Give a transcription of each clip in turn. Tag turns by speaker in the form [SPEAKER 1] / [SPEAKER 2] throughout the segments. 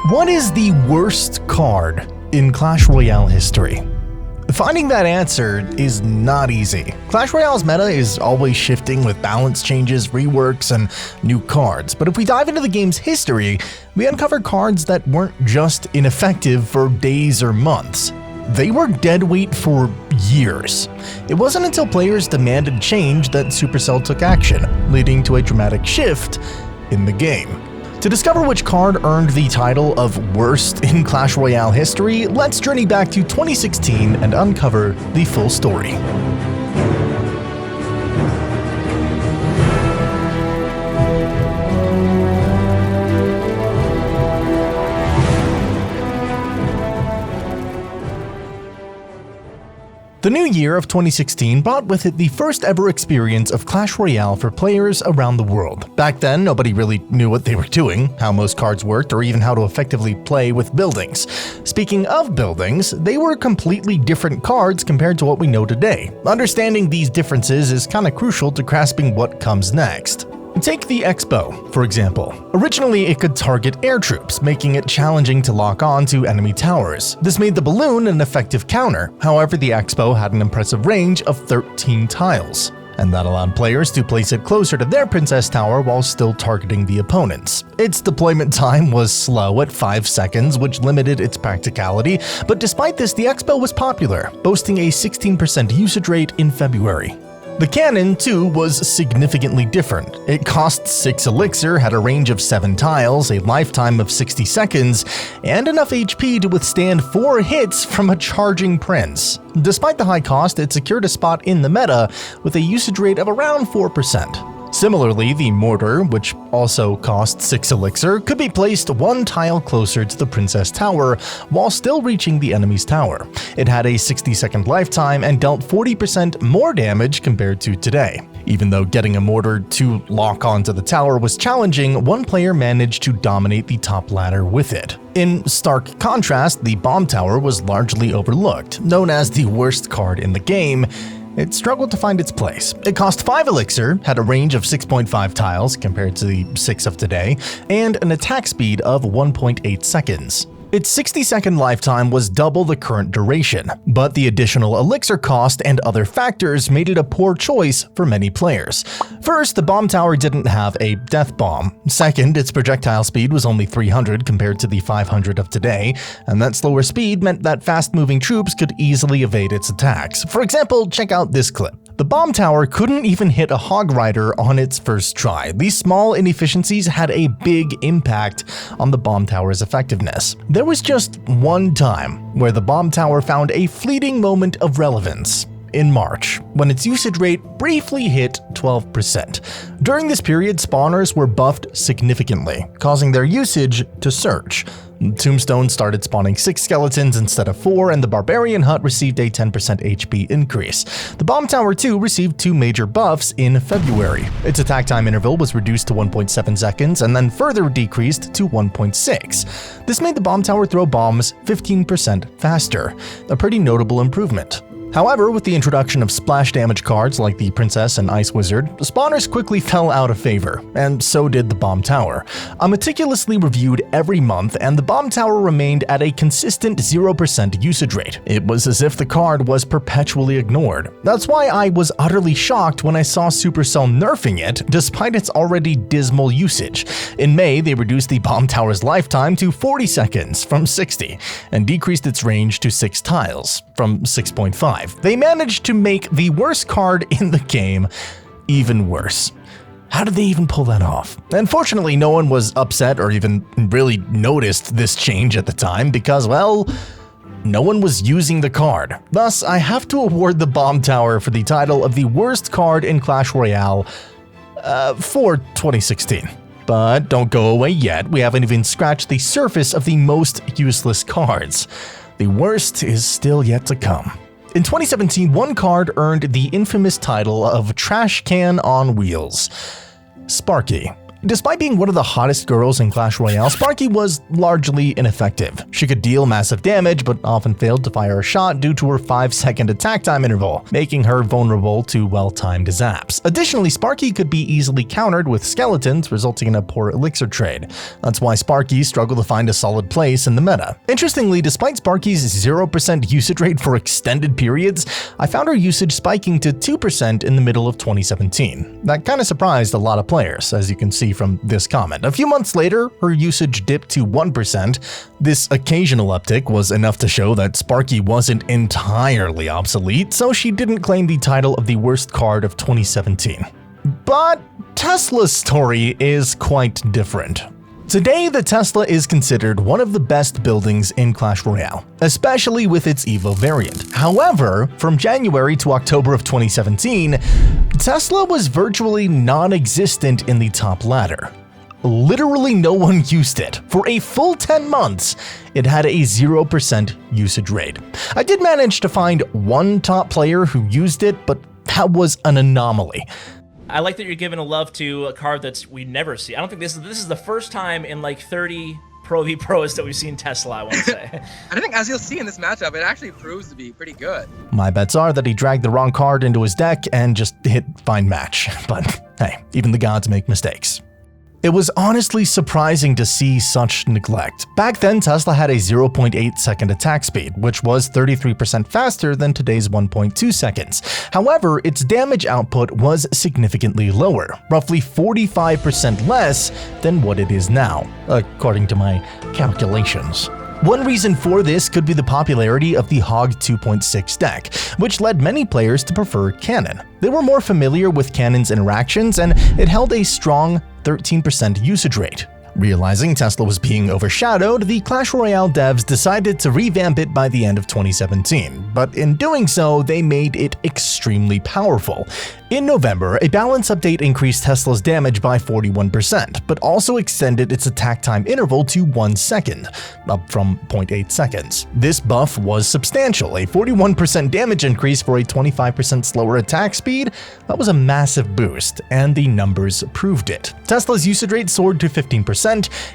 [SPEAKER 1] What is the worst card in Clash Royale history? Finding that answer is not easy. Clash Royale's meta is always shifting with balance changes, reworks, and new cards, but if we dive into the game's history, we uncover cards that weren't just ineffective for days or months. They were dead weight for years. It wasn't until players demanded change that Supercell took action, leading to a dramatic shift in the game. To discover which card earned the title of worst in Clash Royale history, let's journey back to 2016 and uncover the full story. The new year of 2016 brought with it the first ever experience of Clash Royale for players around the world. Back then, nobody really knew what they were doing, how most cards worked, or even how to effectively play with buildings. Speaking of buildings, they were completely different cards compared to what we know today. Understanding these differences is kinda crucial to grasping what comes next. Take the X-Bow, for example. Originally, it could target air troops, making it challenging to lock on to enemy towers. This made the balloon an effective counter. However, the X-Bow had an impressive range of 13 tiles, and that allowed players to place it closer to their princess tower while still targeting the opponents. Its deployment time was slow at 5 seconds, which limited its practicality, but despite this, the X-Bow was popular, boasting a 16% usage rate in February. The cannon, too, was significantly different. It cost 6 elixir, had a range of 7 tiles, a lifetime of 60 seconds, and enough HP to withstand 4 hits from a charging prince. Despite the high cost, it secured a spot in the meta with a usage rate of around 4%. Similarly, the mortar, which also cost 6 elixir, could be placed 1 tile closer to the princess tower while still reaching the enemy's tower. It had a 60-second lifetime and dealt 40% more damage compared to today. Even though getting a mortar to lock onto the tower was challenging, one player managed to dominate the top ladder with it. In stark contrast, the bomb tower was largely overlooked. Known as the worst card in the game, it struggled to find its place. It cost 5 elixir, had a range of 6.5 tiles compared to the 6 of today, and an attack speed of 1.8 seconds. Its 60-second lifetime was double the current duration, but the additional elixir cost and other factors made it a poor choice for many players. First, the bomb tower didn't have a death bomb. Second, its projectile speed was only 300 compared to the 500 of today, and that slower speed meant that fast-moving troops could easily evade its attacks. For example, check out this clip. The bomb tower couldn't even hit a hog rider on its first try. These small inefficiencies had a big impact on the bomb tower's effectiveness. There was just one time where the bomb tower found a fleeting moment of relevance. In March, when its usage rate briefly hit 12%. During this period, spawners were buffed significantly, causing their usage to surge. Tombstone started spawning 6 skeletons instead of 4, and the Barbarian Hut received a 10% HP increase. The Bomb Tower 2 received 2 major buffs in February. Its attack time interval was reduced to 1.7 seconds and then further decreased to 1.6. This made the Bomb Tower throw bombs 15% faster, a pretty notable improvement. However, with the introduction of splash damage cards like the Princess and Ice Wizard, the spawners quickly fell out of favor, and so did the Bomb Tower. I meticulously reviewed every month, and the Bomb Tower remained at a consistent 0% usage rate. It was as if the card was perpetually ignored. That's why I was utterly shocked when I saw Supercell nerfing it, despite its already dismal usage. In May, they reduced the Bomb Tower's lifetime to 40 seconds from 60, and decreased its range to 6 tiles from 6.5. They managed to make the worst card in the game even worse. How did they even pull that off? Unfortunately, no one was upset or even really noticed this change at the time because, well, no one was using the card. Thus, I have to award the Bomb Tower for the title of the worst card in Clash Royale for 2016. But don't go away yet, we haven't even scratched the surface of the most useless cards. The worst is still yet to come. In 2017, one card earned the infamous title of Trash Can on Wheels. Sparky. Despite being one of the hottest girls in Clash Royale, Sparky was largely ineffective. She could deal massive damage, but often failed to fire a shot due to her 5-second attack time interval, making her vulnerable to well-timed zaps. Additionally, Sparky could be easily countered with skeletons, resulting in a poor elixir trade. That's why Sparky struggled to find a solid place in the meta. Interestingly, despite Sparky's 0% usage rate for extended periods, I found her usage spiking to 2% in the middle of 2017. That kind of surprised a lot of players, as you can see from this comment. A few months later, her usage dipped to 1%. This occasional uptick was enough to show that Sparky wasn't entirely obsolete, so she didn't claim the title of the worst card of 2017. But Tesla's story is quite different. Today, the Tesla is considered one of the best buildings in Clash Royale, especially with its Evo variant. However, from January to October of 2017, Tesla was virtually non-existent in the top ladder. Literally no one used it. For a full 10 months, it had a 0% usage rate. I did manage to find one top player who used it, but that was an anomaly.
[SPEAKER 2] I like that you're giving a love to a card that we never see. I don't think this is the first time in like 30 Pro v Pros that we've seen Tesla, I want to say.
[SPEAKER 3] I think as you'll see in this matchup, it actually proves to be pretty good.
[SPEAKER 1] My bets are that he dragged the wrong card into his deck and just hit find match. But hey, even the gods make mistakes. It was honestly surprising to see such neglect. Back then, Tesla had a 0.8 second attack speed, which was 33% faster than today's 1.2 seconds. However, its damage output was significantly lower, roughly 45% less than what it is now, according to my calculations. One reason for this could be the popularity of the Hog 2.6 deck, which led many players to prefer Cannon. They were more familiar with Cannon's interactions, and it held a strong 13% usage rate. Realizing Tesla was being overshadowed, the Clash Royale devs decided to revamp it by the end of 2017, but in doing so, they made it extremely powerful. In November, a balance update increased Tesla's damage by 41%, but also extended its attack time interval to 1 second, up from 0.8 seconds. This buff was substantial, a 41% damage increase for a 25% slower attack speed. That was a massive boost, and the numbers proved it. Tesla's usage rate soared to 15%,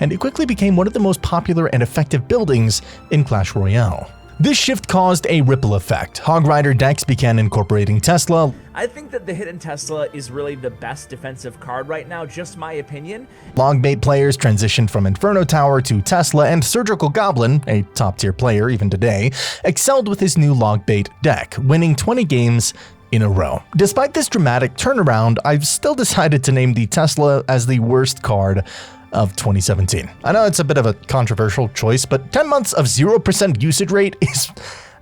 [SPEAKER 1] and it quickly became one of the most popular and effective buildings in Clash Royale. This shift caused a ripple effect. Hog Rider decks began incorporating Tesla.
[SPEAKER 2] I think that the Hidden Tesla is really the best defensive card right now, just my opinion.
[SPEAKER 1] Logbait players transitioned from Inferno Tower to Tesla, and Surgical Goblin, a top-tier player even today, excelled with his new Logbait deck, winning 20 games in a row. Despite this dramatic turnaround, I've still decided to name the Tesla as the worst card of 2017. I know it's a bit of a controversial choice, but 10 months of 0% usage rate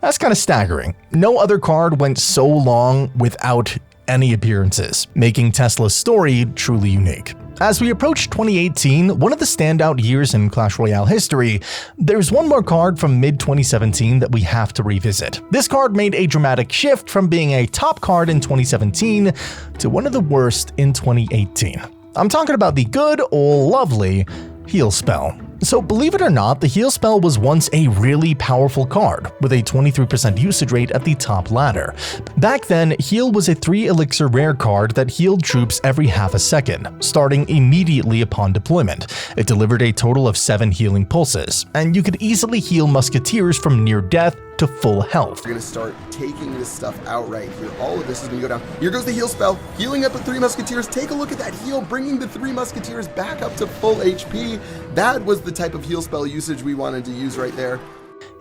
[SPEAKER 1] that's kind of staggering. No other card went so long without any appearances, making Tesla's story truly unique. As we approach 2018, one of the standout years in Clash Royale history, there's one more card from mid-2017 that we have to revisit. This card made a dramatic shift from being a top card in 2017 to one of the worst in 2018. I'm talking about the good old lovely Heal Spell. So believe it or not, the Heal Spell was once a really powerful card, with a 23% usage rate at the top ladder. Back then, Heal was a 3 elixir rare card that healed troops every half a second, starting immediately upon deployment. It delivered a total of 7 healing pulses, and you could easily heal musketeers from near death to full health.
[SPEAKER 4] We're gonna start taking this stuff out right here. All of this is gonna go down. Here goes the heal spell, healing up with 3 musketeers. Take a look at that heal, bringing the 3 musketeers back up to full HP. That was the type of heal spell usage we wanted to use right there.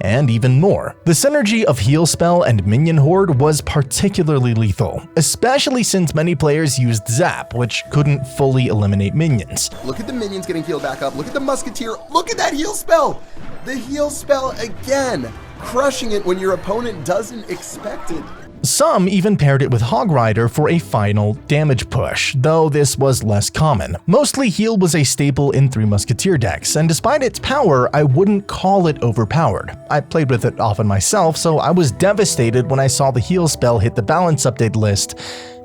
[SPEAKER 1] And even more. The synergy of Heal Spell and Minion Horde was particularly lethal, especially since many players used Zap, which couldn't fully eliminate minions.
[SPEAKER 4] Look at the minions getting healed back up. Look at the musketeer. Look at that heal spell. The heal spell again, crushing it when your opponent doesn't expect it.
[SPEAKER 1] Some even paired it with Hog Rider for a final damage push, though this was less common. Mostly Heal was a staple in 3 Musketeer decks, and despite its power, I wouldn't call it overpowered. I played with it often myself, so I was devastated when I saw the Heal spell hit the balance update list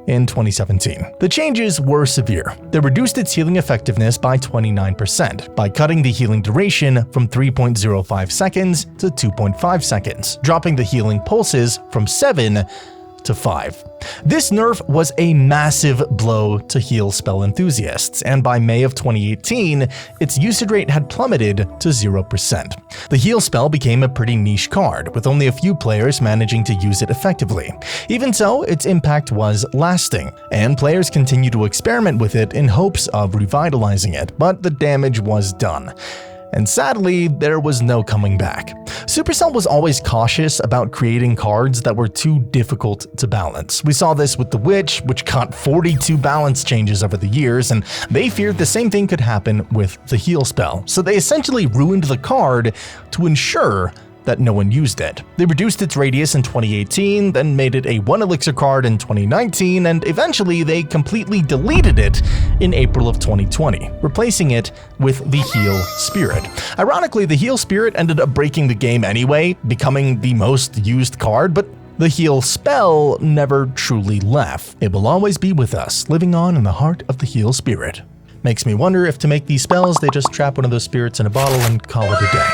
[SPEAKER 1] in 2017. The changes were severe. They reduced its healing effectiveness by 29% by cutting the healing duration from 3.05 seconds to 2.5 seconds, dropping the healing pulses from 7 to 5. This nerf was a massive blow to heal spell enthusiasts, and by May of 2018, its usage rate had plummeted to 0%. The heal spell became a pretty niche card, with only a few players managing to use it effectively. Even so, its impact was lasting, and players continued to experiment with it in hopes of revitalizing it, but the damage was done. And sadly, there was no coming back. Supercell was always cautious about creating cards that were too difficult to balance. We saw this with the Witch, which got 42 balance changes over the years, and they feared the same thing could happen with the heal spell. So they essentially ruined the card to ensure that no one used it. They reduced its radius in 2018, then made it a 1 elixir card in 2019, and eventually they completely deleted it in April of 2020, replacing it with the Heal Spirit. Ironically, the Heal Spirit ended up breaking the game anyway, becoming the most used card, but the Heal spell never truly left. It will always be with us, living on in the heart of the Heal Spirit. Makes me wonder if to make these spells, they just trap one of those spirits in a bottle and call it a day.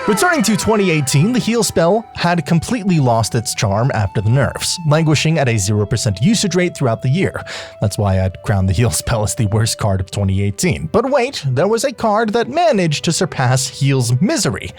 [SPEAKER 1] Returning to 2018, the heal spell had completely lost its charm after the nerfs, languishing at a 0% usage rate throughout the year. That's why I'd crowned the heal spell as the worst card of 2018. But wait, there was a card that managed to surpass Heal's misery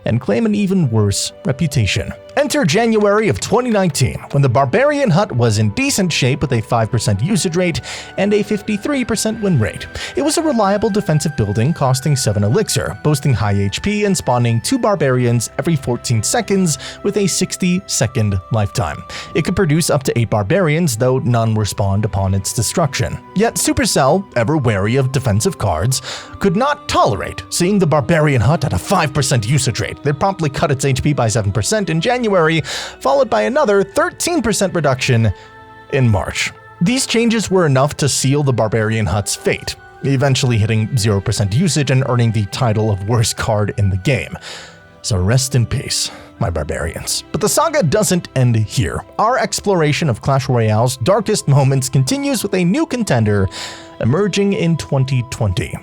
[SPEAKER 1] and claim an even worse reputation. Enter January of 2019, when the Barbarian Hut was in decent shape with a 5% usage rate and a 53% win rate. It was a reliable defensive building costing 7 elixir, boasting high HP and spawning 2 barbarians every 14 seconds with a 60-second lifetime. It could produce up to 8 barbarians, though none were spawned upon its destruction. Yet Supercell, ever wary of defensive cards, could not tolerate seeing the Barbarian Hut at a 5% usage rate. They promptly cut its HP by 7% in January, followed by another 13% reduction in March. These changes were enough to seal the Barbarian Hut's fate, eventually hitting 0% usage and earning the title of worst card in the game. So rest in peace, my barbarians. But the saga doesn't end here. Our exploration of Clash Royale's darkest moments continues with a new contender emerging in 2020.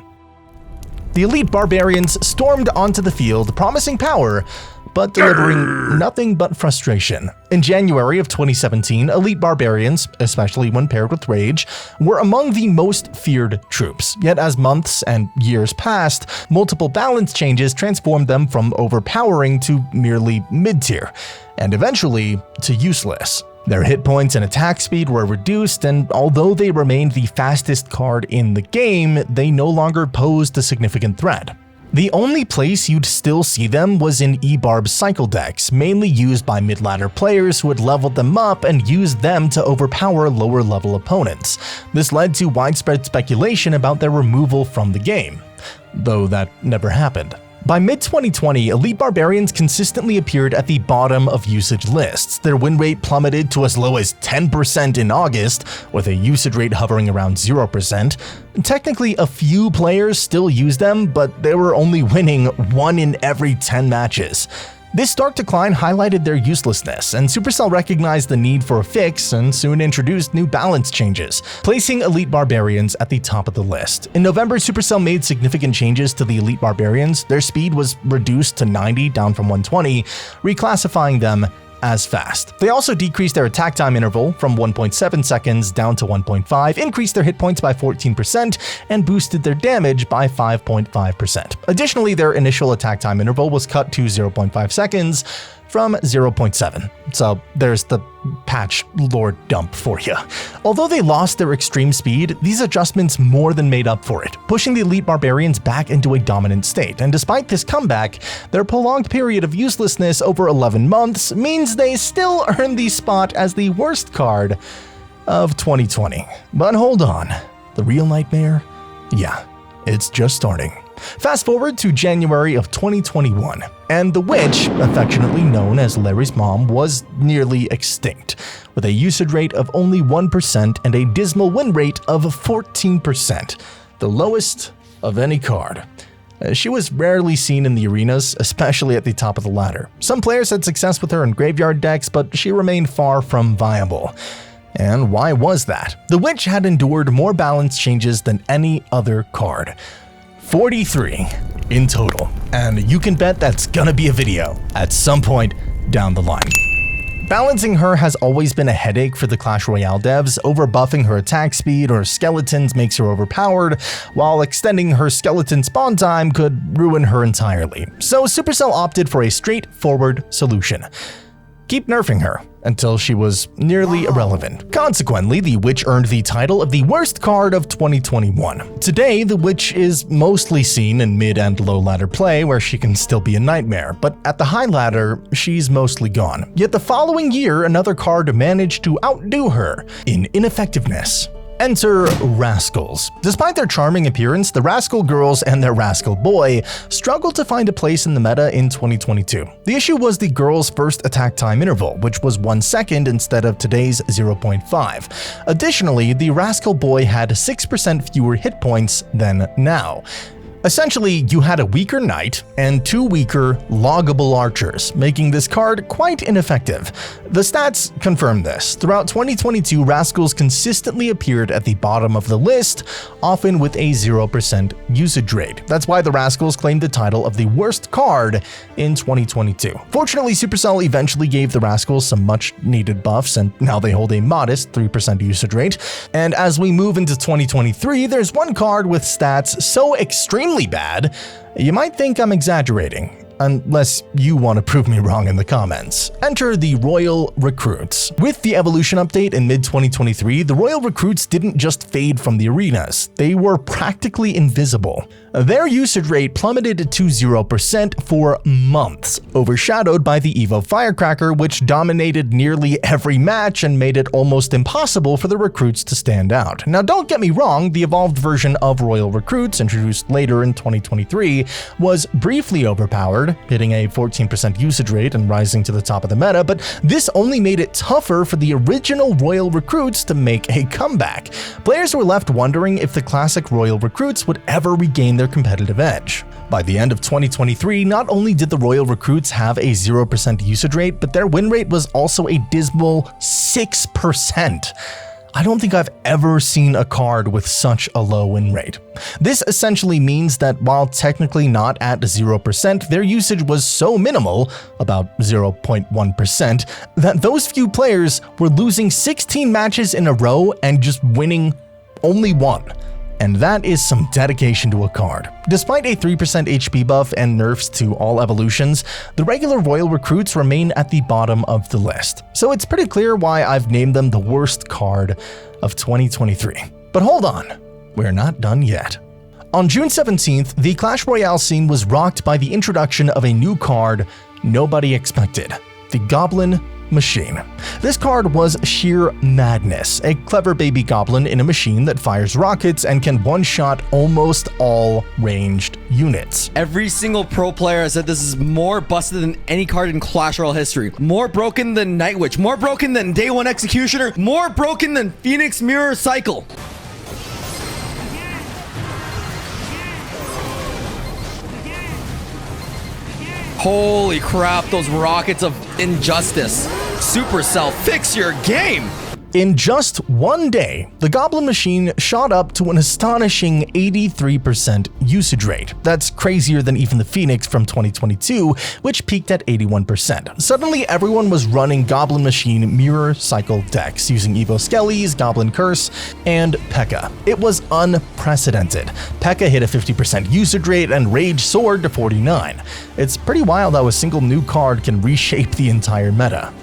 [SPEAKER 1] The elite barbarians stormed onto the field, promising power, but delivering nothing but frustration. In January of 2017, elite barbarians, especially when paired with rage, were among the most feared troops. Yet as months and years passed, multiple balance changes transformed them from overpowering to merely mid-tier, and eventually to useless. Their hit points and attack speed were reduced, and although they remained the fastest card in the game, they no longer posed a significant threat. The only place you'd still see them was in E-Barb cycle decks, mainly used by mid-ladder players who had leveled them up and used them to overpower lower-level opponents. This led to widespread speculation about their removal from the game, though that never happened. By mid-2020, elite barbarians consistently appeared at the bottom of usage lists. Their win rate plummeted to as low as 10% in August, with a usage rate hovering around 0%. Technically, a few players still use them, but they were only winning 1 in every 10 matches. This stark decline highlighted their uselessness, and Supercell recognized the need for a fix and soon introduced new balance changes, placing elite barbarians at the top of the list. In November, Supercell made significant changes to the elite barbarians. Their speed was reduced to 90, down from 120, reclassifying them as fast. They also decreased their attack time interval from 1.7 seconds down to 1.5, increased their hit points by 14%, and boosted their damage by 5.5%. Additionally, their initial attack time interval was cut to 0.5 seconds from 0.7. So there's the patch lore dump for you. Although they lost their extreme speed, these adjustments more than made up for it, pushing the elite barbarians back into a dominant state. And despite this comeback, their prolonged period of uselessness over 11 months means they still earn the spot as the worst card of 2020. But hold on, the real nightmare? Yeah, it's just starting. Fast forward to January of 2021, and the witch, affectionately known as Larry's mom, was nearly extinct, with a usage rate of only 1% and a dismal win rate of 14%, the lowest of any card. She was rarely seen in the arenas, especially at the top of the ladder. Some players had success with her in graveyard decks, but she remained far from viable. And why was that? The witch had endured more balance changes than any other card. 43 in total, and you can bet that's gonna be a video at some point down the line. Balancing her has always been a headache for the Clash Royale devs. Overbuffing her attack speed or skeletons makes her overpowered, while extending her skeleton spawn time could ruin her entirely. So Supercell opted for a straightforward solution. Keep nerfing her until she was nearly irrelevant. Consequently, the Witch earned the title of the worst card of 2021. Today, the Witch is mostly seen in mid and low ladder play where she can still be a nightmare, but at the high ladder, she's mostly gone. Yet the following year, another card managed to outdo her in ineffectiveness. Enter Rascals. Despite their charming appearance, the Rascal Girls and their Rascal Boy struggled to find a place in the meta in 2022. The issue was the girls' first attack time interval, which was 1 second instead of today's 0.5. Additionally, the Rascal Boy had 6% fewer hit points than now. Essentially, you had a weaker knight and 2 weaker loggable archers, making this card quite ineffective. The stats confirm this. Throughout 2022, Rascals consistently appeared at the bottom of the list, often with a 0% usage rate. That's why the Rascals claimed the title of the worst card in 2022. Fortunately, Supercell eventually gave the Rascals some much-needed buffs, and now they hold a modest 3% usage rate. And as we move into 2023, there's one card with stats so extremely bad, you might think I'm exaggerating. Unless you want to prove me wrong in the comments. Enter the Royal Recruits. With the evolution update in mid-2023, the Royal Recruits didn't just fade from the arenas, they were practically invisible. Their usage rate plummeted to 0% for months, overshadowed by the Evo Firecracker, which dominated nearly every match and made it almost impossible for the recruits to stand out. Now don't get me wrong, the evolved version of Royal Recruits, introduced later in 2023, was briefly overpowered, hitting a 14% usage rate and rising to the top of the meta, but this only made it tougher for the original Royal Recruits to make a comeback. Players were left wondering if the classic Royal Recruits would ever regain their competitive edge. By the end of 2023, not only did the Royal Recruits have a 0% usage rate, but their win rate was also a dismal 6%. I don't think I've ever seen a card with such a low win rate. This essentially means that while technically not at 0%, their usage was so minimal, about 0.1%, that those few players were losing 16 matches in a row and just winning only one. And that is some dedication to a card. Despite a 3% HP buff and nerfs to all evolutions, the regular Royal Recruits remain at the bottom of the list. So it's pretty clear why I've named them the worst card of 2023. But hold on, we're not done yet. On June 17th, the Clash Royale scene was rocked by the introduction of a new card nobody expected, the Goblin Machine. This card was sheer madness, a clever baby goblin in a machine that fires rockets and can one-shot almost all ranged units.
[SPEAKER 5] Every single pro player has said this is more busted than any card in Clash Royale history. More broken than Night Witch, more broken than Day 1 Executioner, more broken than Phoenix Mirror Cycle. Holy crap, those rockets of injustice. Supercell, fix your game!
[SPEAKER 1] In just one day, the Goblin Machine shot up to an astonishing 83% usage rate. That's crazier than even the Phoenix from 2022, which peaked at 81%. Suddenly, everyone was running Goblin Machine Mirror Cycle decks using Evo Skellies, Goblin Curse, and P.E.K.K.A. It was unprecedented. P.E.K.K.A. hit a 50% usage rate and Rage soared to 49. It's pretty wild how a single new card can reshape the entire meta.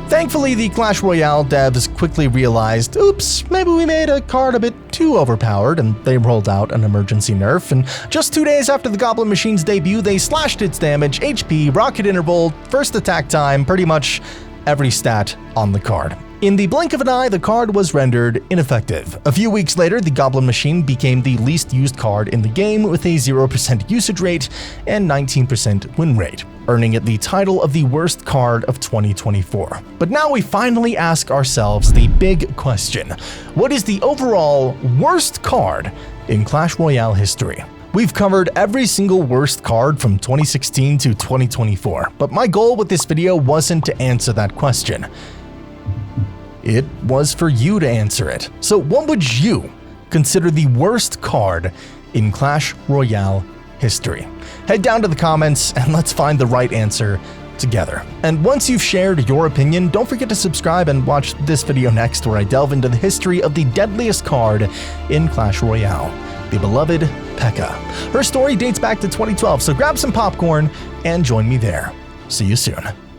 [SPEAKER 1] Thankfully, the Clash Royale devs quickly realized, oops, maybe we made a card a bit too overpowered, and they rolled out an emergency nerf, and just 2 days after the Goblin Machine's debut, they slashed its damage, HP, rocket interval, first attack time, pretty much every stat on the card. In the blink of an eye, the card was rendered ineffective. A few weeks later, the Goblin Machine became the least used card in the game with a 0% usage rate and 19% win rate, earning it the title of the worst card of 2024. But now we finally ask ourselves the big question: what is the overall worst card in Clash Royale history? We've covered every single worst card from 2016 to 2024, but my goal with this video wasn't to answer that question. It was for you to answer it. So what would you consider the worst card in Clash Royale history? Head down to the comments and let's find the right answer together. And once you've shared your opinion, don't forget to subscribe and watch this video next, where I delve into the history of the deadliest card in Clash Royale, the beloved P.E.K.K.A. Her story dates back to 2012, so grab some popcorn and join me there. See you soon.